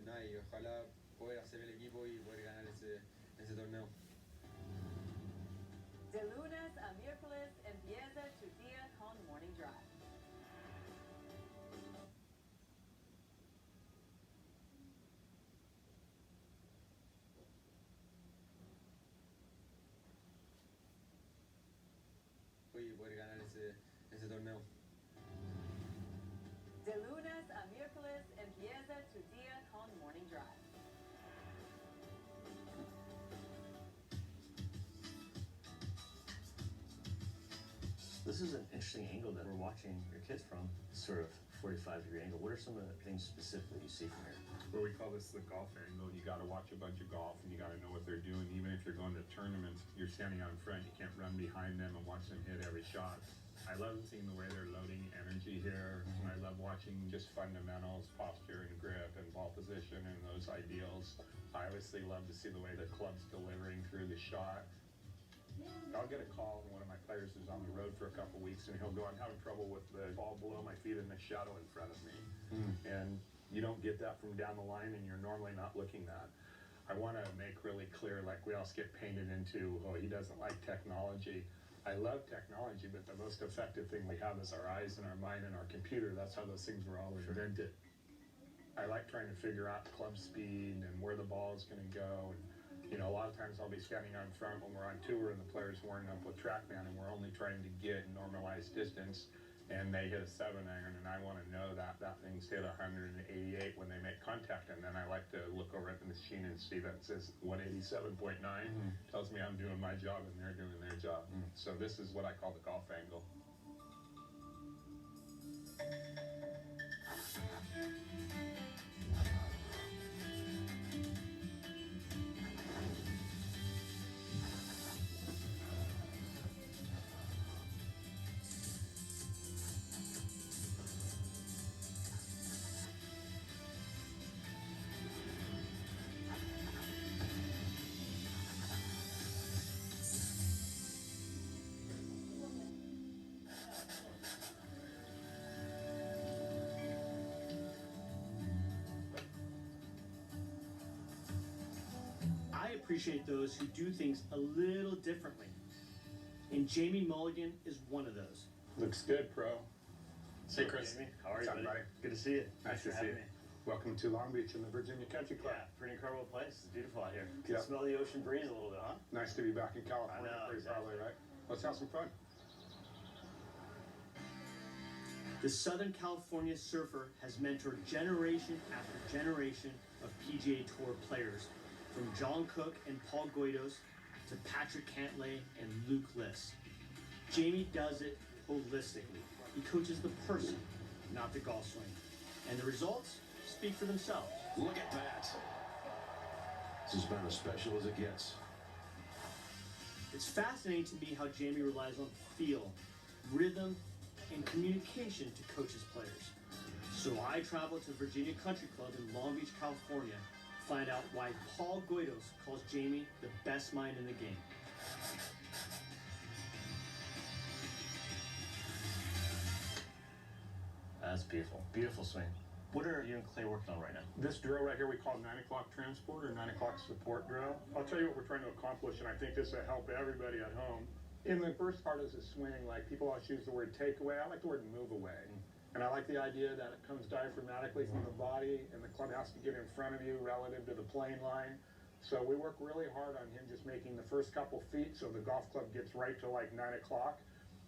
nada, y ojalá poder hacer el equipo y poder ganar ese torneo. De lunes a miércoles empieza tu día con Morning Drive. Y poder ganar ese torneo. De lunes a miércoles empieza tu día con Morning Drive. This is an interesting angle that we're watching your kids from, sort of 45-degree angle. What are some of the things specifically you see from here? Well, we call this the golf angle. You got to watch a bunch of golf, and you got to know what they're doing. Even if you're going to tournaments, you're standing out in front. You can't run behind them and watch them hit every shot. I love seeing the way they're loading energy here. I love watching just fundamentals, posture and grip and ball position and those ideals. I obviously love to see the way the club's delivering through the shot. I'll get a call when one of my players is on the road for a couple weeks, and he'll go, I'm having trouble with the ball below my feet and the shadow in front of me. And you don't get that from down the line, and you're normally not looking that. I want to make really clear, like we all get painted into, oh, he doesn't like technology. I love technology, but the most effective thing we have is our eyes and our mind and our computer. That's how those things were all invented. I like trying to figure out club speed and where the ball is going to go. And, you know, a lot of times I'll be standing out in front when we're on tour and the players warming up with TrackMan, and we're only trying to get normalized distance, and they hit a 7-iron, and I want to know that that thing's hit 188 when they make contact, and then I like to look over at the machine and see that it says 187.9. Tells me I'm doing my job and they're doing their job. So this is what I call the golf angle. I appreciate those who do things a little differently, and Jamie Mulligan is one of those. Looks good, pro. Hey, Chris. Jamie. How are you, What's up, buddy? Good to see you. Nice to see you. Welcome to Long Beach and the Virginia Country Club. Yeah, pretty incredible place. It's beautiful out here. You Yep. can smell the ocean breeze a little bit, huh? Nice to be back in California. I know, Pretty exactly. probably, right? Let's have some fun. The Southern California surfer has mentored generation after generation of PGA Tour players, from John Cook and Paul Goydos to Patrick Cantlay and Luke Liss. Jamie does it holistically. He coaches the person, not the golf swing. And the results speak for themselves. Look at that. This is about as special as it gets. It's fascinating to me how Jamie relies on feel, rhythm, and communication to coach his players. So I traveled to Virginia Country Club in Long Beach, California, to find out why Paul Goydos calls Jamie the best mind in the game. That's beautiful. Beautiful swing. What are you and Clay working on right now? This drill right here we call 9 o'clock transport or 9 o'clock support drill. I'll tell you what we're trying to accomplish, and I think this will help everybody at home. In the first part is a swing, like people always use the word takeaway. I like the word move away. And I like the idea that it comes diaphragmatically from the body, and the club has to get in front of you relative to the plane line. So we work really hard on him just making the first couple feet so the golf club gets right to like 9 o'clock.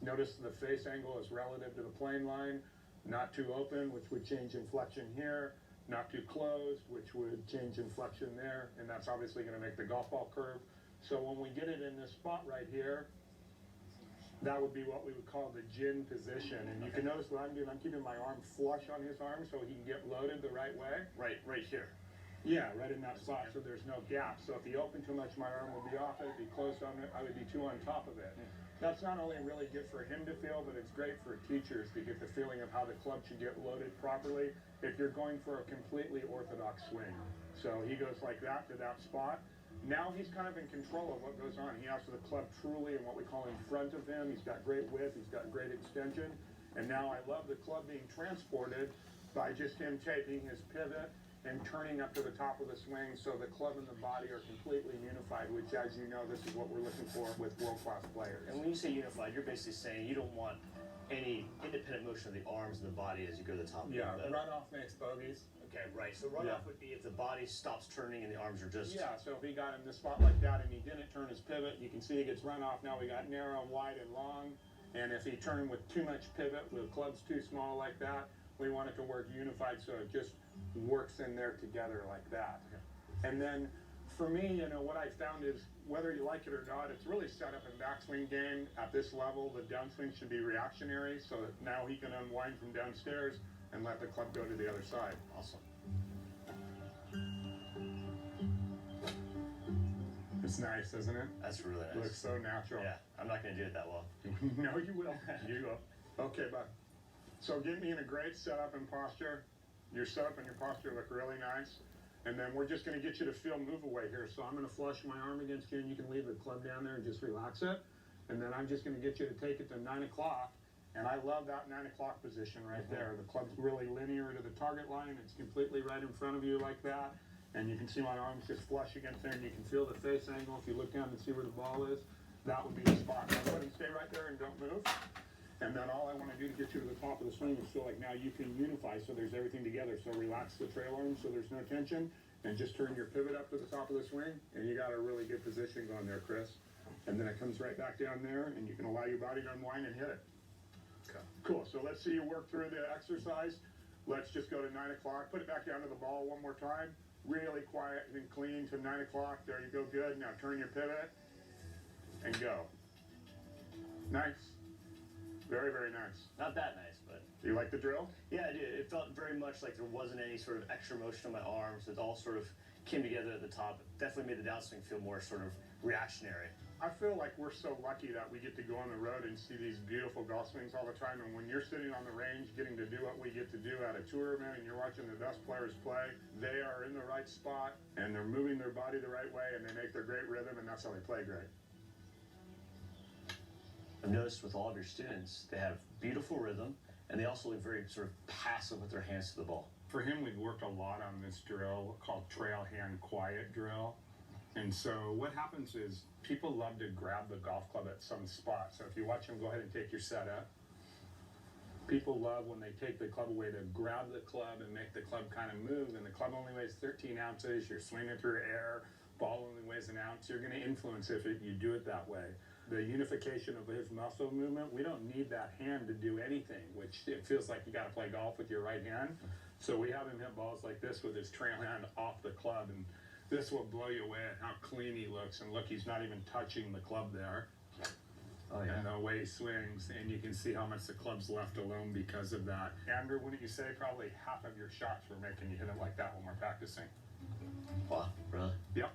Notice the face angle is relative to the plane line. Not too open, which would change inflection here. Not too closed, which would change inflection there. And that's obviously going to make the golf ball curve. So when we get it in this spot right here, that would be what we would call the gin position. And you can notice what I'm doing. I'm keeping my arm flush on his arm so he can get loaded the right way. Right here. Yeah, right in that spot so there's no gap. So if he opened too much, my arm would be off it. If he closed on it, I would be too on top of it. That's not only really good for him to feel, but it's great for teachers to get the feeling of how the club should get loaded properly if you're going for a completely orthodox swing. So he goes like that to that spot. Now he's kind of in control of what goes on. He has the club truly in what we call in front of him. He's got great width, he's got great extension. And now I love the club being transported by just him taking his pivot and turning up to the top of the swing so the club and the body are completely unified, which, as you know, this is what we're looking for with world-class players. And when you say unified, you're basically saying you don't want any independent motion of the arms and the body as you go to the top. Yeah, the runoff makes bogeys. Okay, right. So runoff would be if the body stops turning and the arms are just... Yeah, so if he got in this spot like that and he didn't turn his pivot, you can see he gets runoff. Now we got narrow, wide, and long. And if he turned with too much pivot, the club's too small like that, we want it to work unified so it just works in there together like that. And then for me, you know, what I found is whether you like it or not, it's really set up in backswing game. At this level, the downswing should be reactionary so that now he can unwind from downstairs and let the club go to the other side. Awesome. It's nice, isn't it? That's really nice. Looks so natural. Yeah, I'm not going to do it that well. No, you will. You will. Okay, bud. So get me in a great setup and posture. Your setup and your posture look really nice. And then we're just going to get you to feel move away here. So I'm going to flush my arm against you, and you can leave the club down there and just relax it. And then I'm just going to get you to take it to 9 o'clock. And I love that 9 o'clock position right there. The club's really linear to the target line. It's completely right in front of you like that. And you can see my arms just flush against there, and you can feel the face angle. If you look down and see where the ball is, that would be the spot. Now go ahead and stay right there and don't move. And then all I want to do to get you to the top of the swing is feel like now you can unify so there's everything together. So relax the trail arm so there's no tension, and just turn your pivot up to the top of the swing, and you got a really good position going there, Chris. And then it comes right back down there, and you can allow your body to unwind and hit it. Okay. Cool, so let's see you work through the exercise. Let's just go to 9 o'clock, put it back down to the ball one more time. Really quiet and clean to 9 o'clock. There you go, good. Now turn your pivot and go. Nice. Very, very nice. Not that nice, but... Do you like the drill? Yeah, I did. It felt very much like there wasn't any sort of extra motion on my arms. It all sort of came together at the top. It definitely made the downswing feel more sort of reactionary. I feel like we're so lucky that we get to go on the road and see these beautiful golf swings all the time. And when you're sitting on the range getting to do what we get to do at a tour event and you're watching the best players play, they are in the right spot and they're moving their body the right way and they make their great rhythm, and that's how they play great. I've noticed with all of your students, they have beautiful rhythm, and they also look very sort of passive with their hands to the ball. For him, we've worked a lot on this drill called trail hand quiet drill. And so what happens is people love to grab the golf club at some spot. So if you watch them go ahead and take your setup, people love when they take the club away to grab the club and make the club kind of move. And the club only weighs 13 ounces. You're swinging through air. Ball only weighs an ounce. You're going to influence if you do it that way. The unification of his muscle movement, we don't need that hand to do anything, which it feels like you got to play golf with your right hand. So we have him hit balls like this with his trail hand off the club, and this will blow you away at how clean he looks. And look, he's not even touching the club there. Oh, yeah. And the way he swings, and you can see how much the club's left alone because of that. Andrew, wouldn't you say probably half of your shots were making you hit it like that when we're practicing? Wow, really? Yep.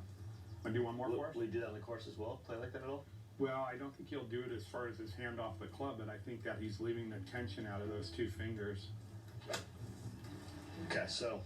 Want to do one more for us? Will you do that on the course as well? Play like that at all? Well, I don't think he'll do it as far as his hand off the club, but I think that he's leaving the tension out of those two fingers. Okay, so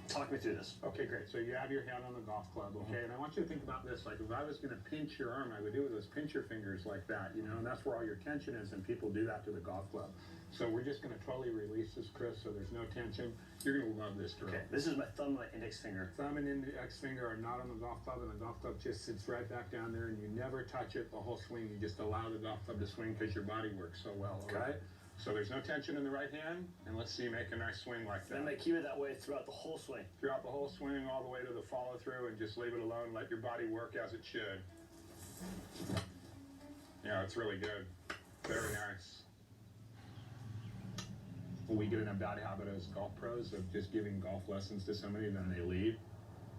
talk me through this. Okay, great. So you have your hand on the golf club, okay? And I want you to think about this. Like if I was going to pinch your arm, I would do it with those pinch your fingers like that, you know? And that's where all your tension is, and people do that to the golf club. So we're just going to totally release this, Chris, so there's no tension. You're going to love this drill. Okay, this is my thumb and my index finger. Thumb and index finger are not on the golf club, and the golf club just sits right back down there, and you never touch it the whole swing. You just allow the golf club to swing because your body works so well, all right? So there's no tension in the right hand, and let's see you make a nice swing like that. And I keep it that way throughout the whole swing. Throughout the whole swing, all the way to the follow through, and just leave it alone. Let your body work as it should. Yeah, it's really good. Very nice. We get in a bad habit as golf pros of just giving golf lessons to somebody and then they leave.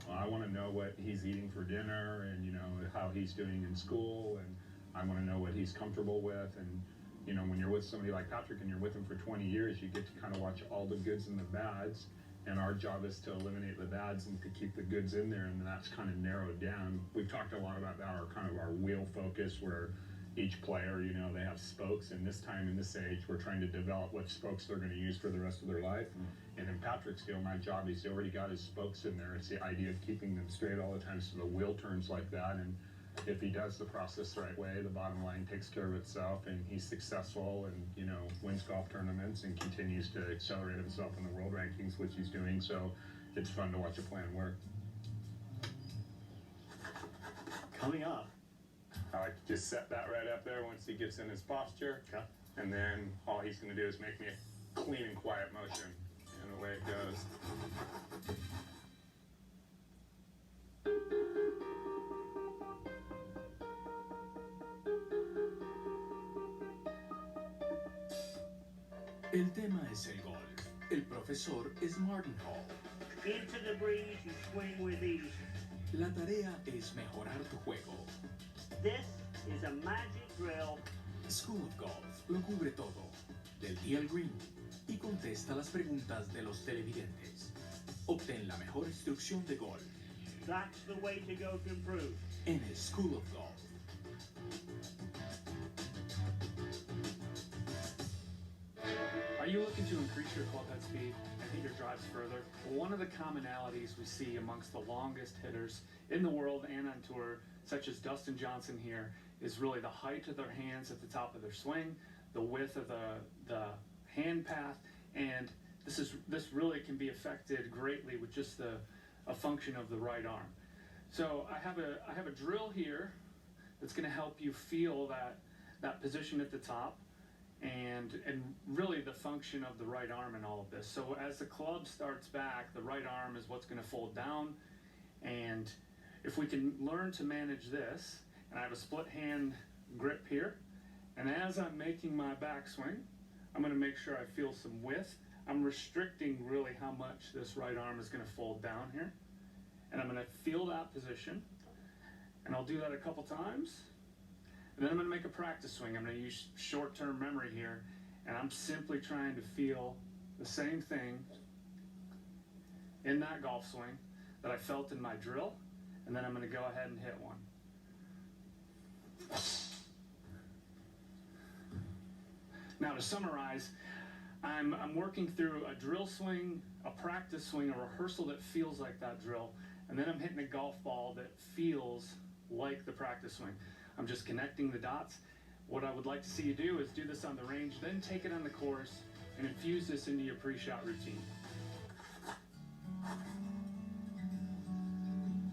Well, I want to know what he's eating for dinner, and you know how he's doing in school, and I want to know what he's comfortable with. And you know, when you're with somebody like Patrick and you're with him for 20 years, you get to kind of watch all the goods and the bads. And our job is to eliminate the bads and to keep the goods in there, and that's kind of narrowed down. We've talked a lot about that, our wheel focus, where each player, you know, they have spokes, and this time in this age, we're trying to develop what spokes they're going to use for the rest of their life. And in Patrick's deal, my job, he's already got his spokes in there. It's the idea of keeping them straight all the time so the wheel turns like that. And if he does the process the right way, the bottom line takes care of itself, and he's successful and, you know, wins golf tournaments and continues to accelerate himself in the world rankings, which he's doing. So It's fun to watch a plan work. Coming up. I like to just set that right up there once he gets in his posture. Okay. And then all he's going to do is make me a clean and quiet motion. And away it goes. El tema es el golf. El profesor es Martin Hall. Into the breeze, you swing with ease. La tarea es mejorar tu juego. This is a magic drill. School of Golf lo cubre todo, del tee al green, y contesta las preguntas de los televidentes. Obtén la mejor instrucción de golf That's the way to go to improve. en el School of Golf. Are you looking to increase your club head speed and hit your drives further? Well, one of the commonalities we see amongst the longest hitters in the world and on tour, such as Dustin Johnson here, is really the height of their hands at the top of their swing, the width of the hand path, and this really can be affected greatly with just a function of the right arm. So I have a drill here that's going to help you feel that position at the top. And really the function of the right arm in all of this. So as the club starts back, the right arm is what's going to fold down. And if we can learn to manage this, and I have a split hand grip here, and as I'm making my backswing, I'm going to make sure I feel some width. I'm restricting really how much this right arm is going to fold down here. And I'm going to feel that position. And I'll do that a couple times. And then I'm going to make a practice swing. I'm going to use short-term memory here, and I'm simply trying to feel the same thing in that golf swing that I felt in my drill, and then I'm going to go ahead and hit one. Now to summarize, I'm working through a drill swing, a practice swing, a rehearsal that feels like that drill, and then I'm hitting a golf ball that feels like the practice swing. I'm just connecting the dots. What I would like to see you do is do this on the range, then take it on the course and infuse this into your pre-shot routine.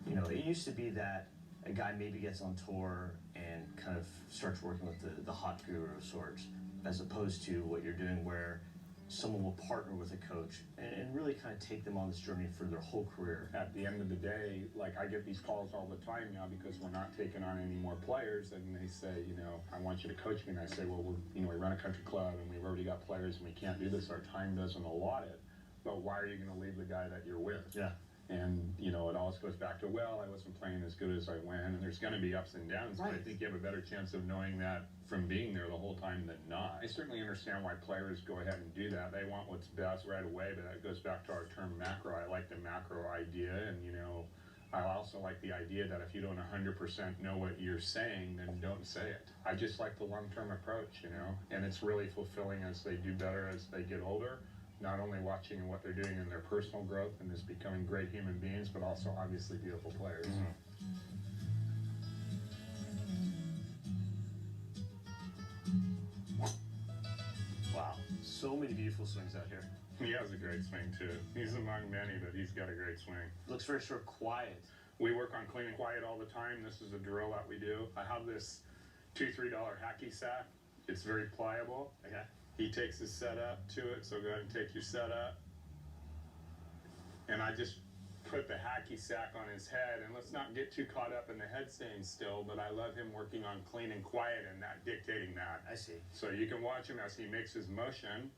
You know, it used to be that a guy maybe gets on tour and kind of starts working with the hot guru of sorts, as opposed to what you're doing where someone will partner with a coach and really kind of take them on this journey for their whole career. At the end of the day, like I get these calls all the time now because we're not taking on any more players, and they say, you know, I want you to coach me, and I say, well, we run a country club and we've already got players and we can't do this, our time doesn't allot it, but why are you going to leave the guy that you're with? Yeah. And, you know, it always goes back to, well, I wasn't playing as good as I went, and there's going to be ups and downs, Right. but I think you have a better chance of knowing that from being there the whole time than not. I certainly understand why players go ahead and do that. They want what's best right away, but that goes back to our term macro. I like the macro idea, and, you know, I also like the idea that if you don't 100% know what you're saying, then don't say it. I just like the long-term approach, you know, and it's really fulfilling as they do better as they get older. Not only watching what they're doing in their personal growth and just becoming great human beings, but also obviously beautiful players. Wow, so many beautiful swings out here. He has a great swing too. He's among many, but he's got a great swing. Looks very sort of quiet. We work on clean and quiet all the time. This is a drill that we do. I have this $2-3 hacky sack. It's very pliable. Okay. He takes his setup to it, so go ahead and take your setup. And I just put the hacky sack on his head, and let's not get too caught up in the head staying still, but I love him working on clean and quiet and that dictating that. I see. So you can watch him as he makes his motion,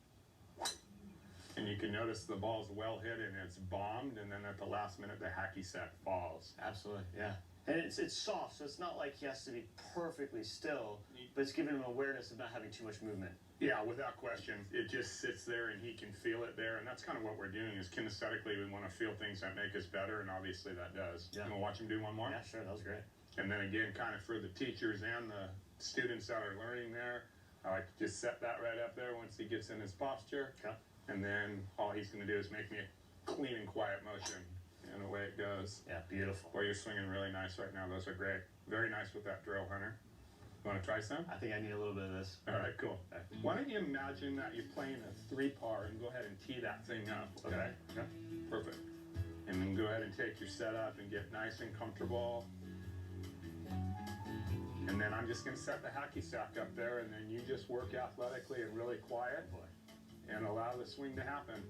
and you can notice the ball's well hit and it's bombed, and then at the last minute the hacky sack falls. Absolutely, yeah. And it's soft, so it's not like he has to be perfectly still, but it's giving him awareness of not having too much movement. Yeah, without question. It just sits there and he can feel it there, and that's kind of what we're doing is kinesthetically we want to feel things that make us better, and obviously that does. Yeah. You want to watch him do one more? Yeah, sure, that was great. And then again, kind of for the teachers and the students that are learning there, I like to just set that right up there once he gets in his posture. Okay. And then all he's going to do is make me a clean and quiet motion, and away it goes. Yeah, beautiful. Boy, you're swinging really nice right now. Those are great. Very nice with that drill, Hunter. You want to try some? I think I need a little bit of this. All right, cool. Why don't you imagine that you're playing a 3-par and go ahead and tee that thing up, okay? Okay. Perfect. And then go ahead and take your setup and get nice and comfortable. And then I'm just going to set the hacky sack up there, and then you just work athletically and really quiet and allow the swing to happen.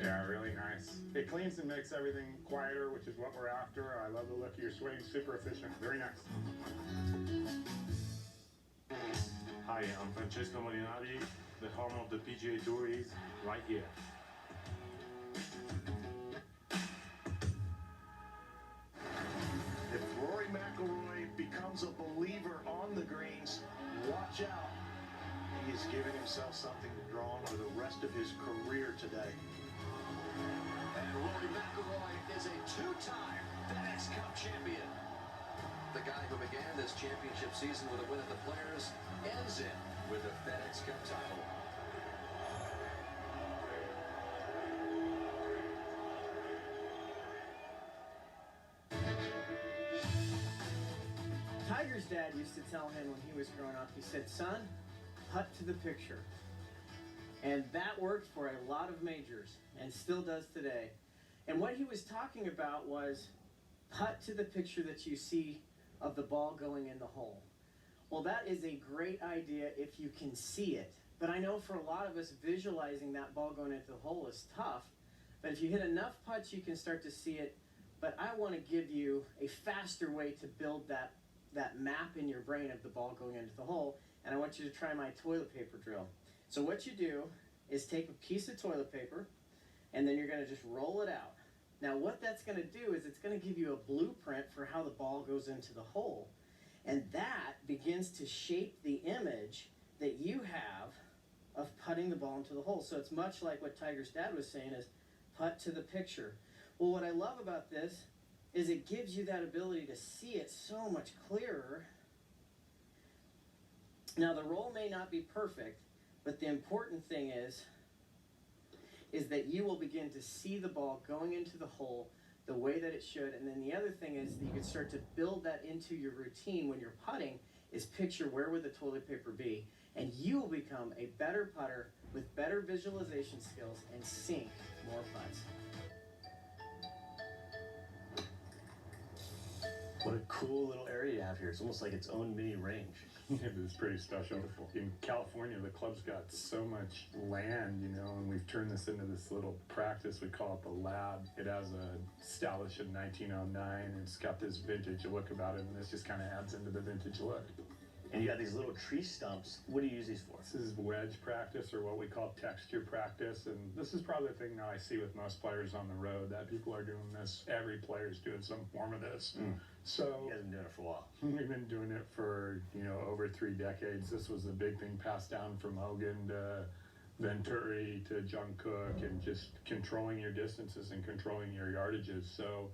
Yeah, really nice. It cleans and makes everything quieter, which is what we're after. I love the look of your swing, super efficient, very nice. Hi, I'm Francesco Molinari. The home of the PGA Tour is right here. If Rory McIlroy becomes a believer on the greens, watch out. He is giving himself something to draw on for the rest of his career today. And Rory McIlroy is a two-time FedEx Cup champion. The guy who began this championship season with a win at the Players ends it with a FedEx Cup title. Tiger's dad used to tell him when he was growing up, he said, son, putt to the picture. And that worked for a lot of majors and still does today. And what he was talking about was putt to the picture that you see of the ball going in the hole. Well, that is a great idea if you can see it. But I know for a lot of us, visualizing that ball going into the hole is tough. But if you hit enough putts, you can start to see it. But I want to give you a faster way to build that map in your brain of the ball going into the hole. And I want you to try my toilet paper drill. So what you do is take a piece of toilet paper, and then you're going to just roll it out. Now what that's going to do is it's going to give you a blueprint for how the ball goes into the hole. And that begins to shape the image that you have of putting the ball into the hole. So it's much like what Tiger's dad was saying is putt to the picture. Well, what I love about this is it gives you that ability to see it so much clearer. Now the roll may not be perfect, but the important thing is that you will begin to see the ball going into the hole the way that it should. And then the other thing is that you can start to build that into your routine when you're putting, is picture where would the toilet paper be, and you will become a better putter with better visualization skills and sink more putts. What a cool little area you have here. It's almost like its own mini range. It's pretty special. In California, the club's got so much land, you know, and we've turned this into this little practice. We call it the lab. It has a established in 1909, and it's got this vintage look about it, and this just kind of adds into the vintage look. And you got these little tree stumps. What do you use these for? This is wedge practice, or what we call texture practice, and this is probably the thing that I see with most players on the road, that people are doing this. Every player's doing some form of this. So you guys have been doing it for a while. We've been doing it for, you know, over 3 decades. This was a big thing passed down from Hogan to Venturi to John Cook, and just controlling your distances and controlling your yardages. So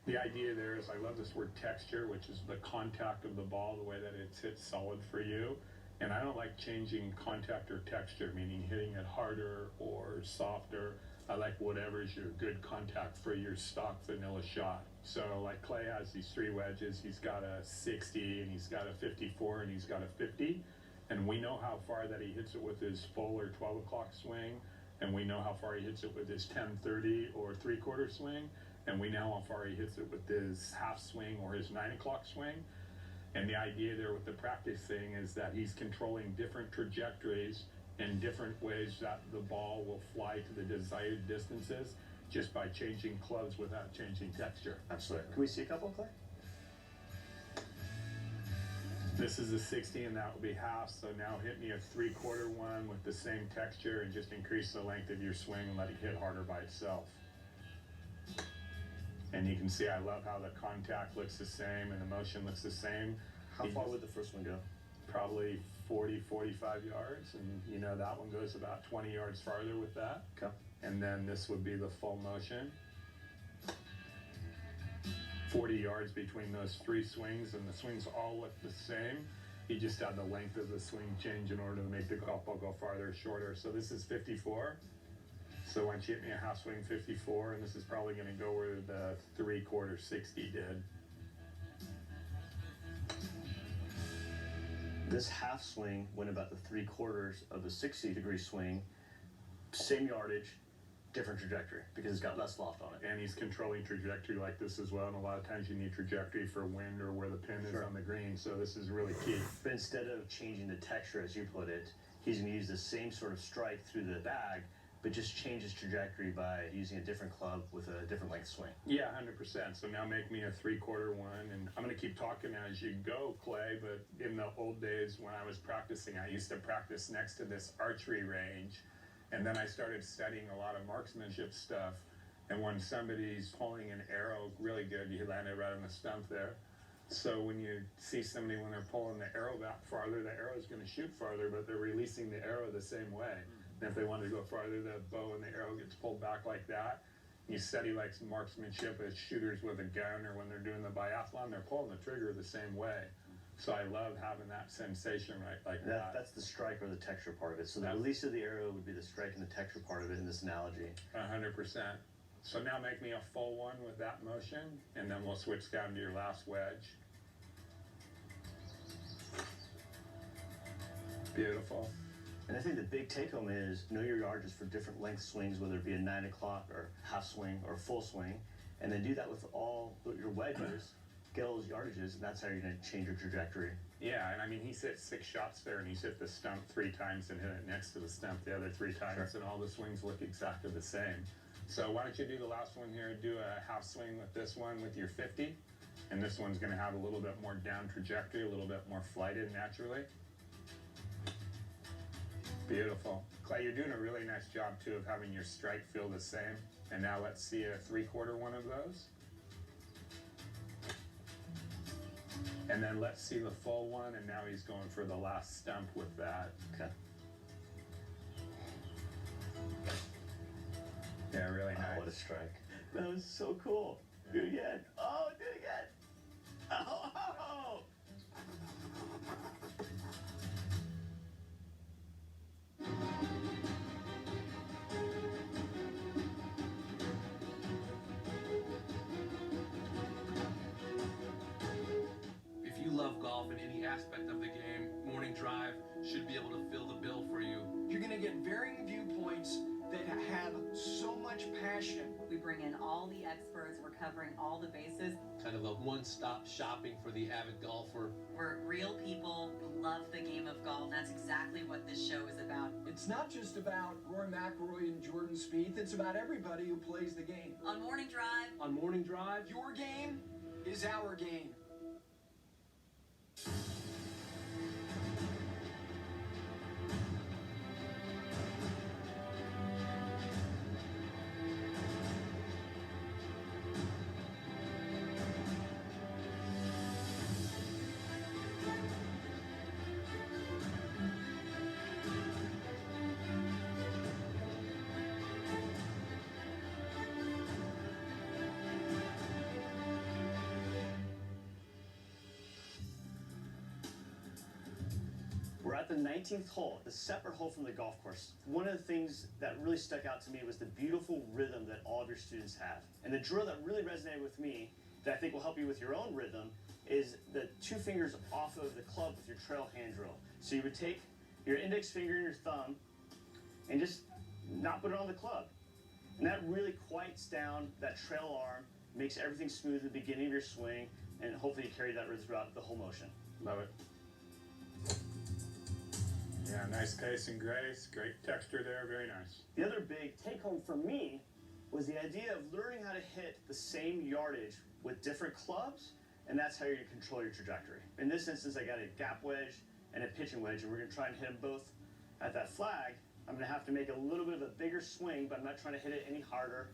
the idea there is, I love this word texture, which is the contact of the ball, the way that it's hit solid for you. And I don't like changing contact or texture, meaning hitting it harder or softer. I like whatever is your good contact for your stock vanilla shot. So like Clay has these 3 wedges. He's got a 60, and he's got a 54, and he's got a 50. And we know how far that he hits it with his full or 12 o'clock swing. And we know how far he hits it with his 10-30 or 3/4 swing. And we know how far he hits it with his half swing or his 9 o'clock swing. And the idea there with the practice thing is that he's controlling different trajectories in different ways that the ball will fly to the desired distances, just by changing clubs without changing texture. Absolutely. Can we see a couple, Clay? This is a 60, and that will be half. So now hit me a 3/4 one with the same texture, and just increase the length of your swing and let it hit harder by itself. And you can see I love how the contact looks the same and the motion looks the same. How far would the first one go? Probably 40, 45 yards. And you know, that one goes about 20 yards farther with that. Okay. And then this would be the full motion. 40 yards between those 3 swings, and the swings all look the same. You just had the length of the swing change in order to make the golf ball go farther or shorter. So this is 54. So once you hit me a half swing 54, and this is probably going to go where the 3/4 60 did. This half swing went about the 3/4 of the 60-degree swing, same yardage, different trajectory because it's got less loft on it. And he's controlling trajectory like this as well, and a lot of times you need trajectory for wind or where the pin is on the green, so this is really key. But instead of changing the texture, as you put it, he's going to use the same sort of strike through the bag, but just change his trajectory by using a different club with a different length swing. Yeah, 100%. So now make me a 3/4 one, and I'm going to keep talking as you go, Clay, but in the old days when I was practicing, I used to practice next to this archery range, and then I started studying a lot of marksmanship stuff, and when somebody's pulling an arrow really good, you land it right on the stump there. So when you see somebody when they're pulling the arrow back farther, the arrow is going to shoot farther, but they're releasing the arrow the same way. And if they want to go farther, the bow and the arrow gets pulled back like that. You study like marksmanship as shooters with a gun, or when they're doing the biathlon, they're pulling the trigger the same way. So I love having that sensation right like that. That's the strike or the texture part of it. So the release of the arrow would be the strike and the texture part of it in this analogy. 100%. So now make me a full one with that motion, and then we'll switch down to your last wedge. Beautiful. And I think the big take home is know your yardages for different length swings, whether it be a 9 o'clock or half swing or full swing, and then do that with all your wedges, get all those yardages, and that's how you're going to change your trajectory. Yeah, and I mean, he's hit 6 shots there, and he's hit the stump 3 times and hit it next to the stump the other 3 times, and all the swings look exactly the same. So why don't you do the last one here, do a half swing with this one with your 50, and this one's going to have a little bit more down trajectory, a little bit more flighted naturally. Beautiful. Clay, you're doing a really nice job too of having your strike feel the same. And now let's see a 3/4 one of those. And then let's see the full one, and now he's going for the last stump with that. Okay. Yeah, really nice. Oh, what a strike. That was so cool. Do it again. Oh, do it again. Oh, oh, oh. If you love golf in any aspect of the game, Morning Drive should be able to fill the bill for you. You're going to get varying viewpoints that have so much passion. We bring in all the experts. We're covering all the bases. Kind of a one-stop shopping for the avid golfer. We're real people who love the game of golf. That's exactly what this show is about. It's not just about Rory McIlroy and Jordan Spieth. It's about everybody who plays the game. On Morning Drive. On Morning Drive, your game is our game. We're at the 19th hole, the separate hole from the golf course. One of the things that really stuck out to me was the beautiful rhythm that all of your students have. And the drill that really resonated with me, that I think will help you with your own rhythm, is the 2 fingers off of the club with your trail hand drill. So you would take your index finger and your thumb and just not put it on the club. And that really quiets down that trail arm, makes everything smooth at the beginning of your swing, and hopefully you carry that rhythm throughout the whole motion. Love it. Yeah, nice pace and grace, great texture there, very nice. The other big take home for me was the idea of learning how to hit the same yardage with different clubs, and that's how you control your trajectory. In this instance, I got a gap wedge and a pitching wedge, and we're going to try and hit them both at that flag. I'm going to have to make a little bit of a bigger swing, but I'm not trying to hit it any harder.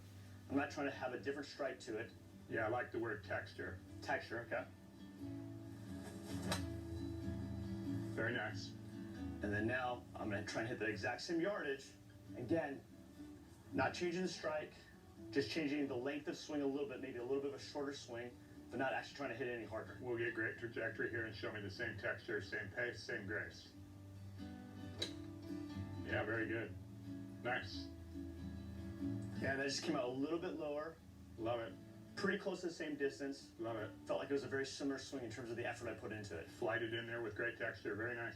I'm not trying to have a different strike to it. Yeah, I like the word texture. Texture, okay. Very nice. And then now I'm going to try and hit the exact same yardage. Again, not changing the strike, just changing the length of swing a little bit, maybe a little bit of a shorter swing, but not actually trying to hit it any harder. We'll get great trajectory here and show me the same texture, same pace, same grace. Yeah, very good. Nice. Yeah, that just came out a little bit lower. Love it. Pretty close to the same distance. Love it. Felt like it was a very similar swing in terms of the effort I put into it. Flighted in there with great texture. Very nice.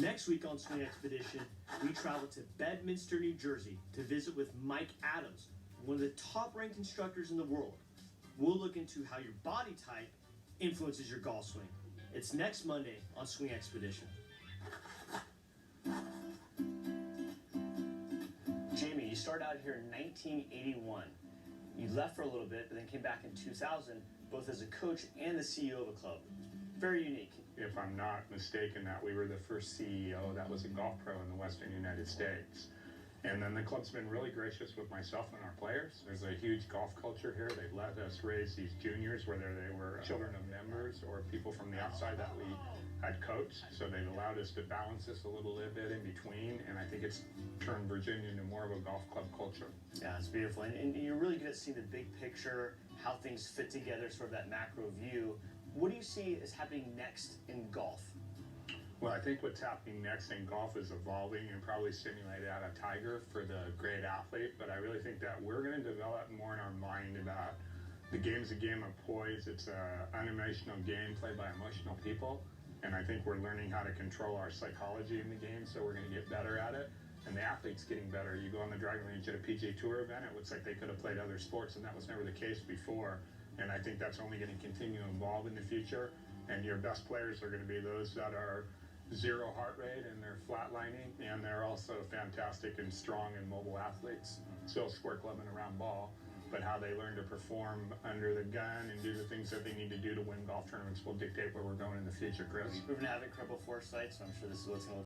Next week on Swing Expedition, we travel to Bedminster, New Jersey to visit with Mike Adams, one of the top-ranked instructors in the world. We'll look into how your body type influences your golf swing. It's next Monday on Swing Expedition. Jamie, you started out here in 1981. You left for a little bit, but then came back in 2000, both as a coach and the CEO of a club. Very unique. If I'm not mistaken, that we were the first CEO that was a golf pro in the Western United States. And then the club's been really gracious with myself and our players. There's a huge golf culture here. They've let us raise these juniors, whether they were children of members or people from the outside that we had coached. So they've allowed us to balance this a little bit in between. And I think it's turned Virginia into more of a golf club culture. Yeah, it's beautiful. And you're really good at seeing the big picture, how things fit together, sort of that macro view. What do you see is happening next in golf? Well, I think what's happening next in golf is evolving and probably stimulated out of Tiger for the great athlete. But I really think that we're going to develop more in our mind about the game's a game of poise. It's an unemotional game played by emotional people. And I think we're learning how to control our psychology in the game, so we're going to get better at it. And the athlete's getting better. You go on the driving range at a PGA Tour event, it looks like they could have played other sports, and that was never the case before. And I think that's only going to continue to evolve in the future. And your best players are going to be those that are zero heart rate and they're flatlining, and they're also fantastic and strong and mobile athletes. Still square clubbing around ball, but how they learn to perform under the gun and do the things that they need to do to win golf tournaments will dictate where we're going in the future, Chris. We've proven to have incredible foresight, so I'm sure this is what's going to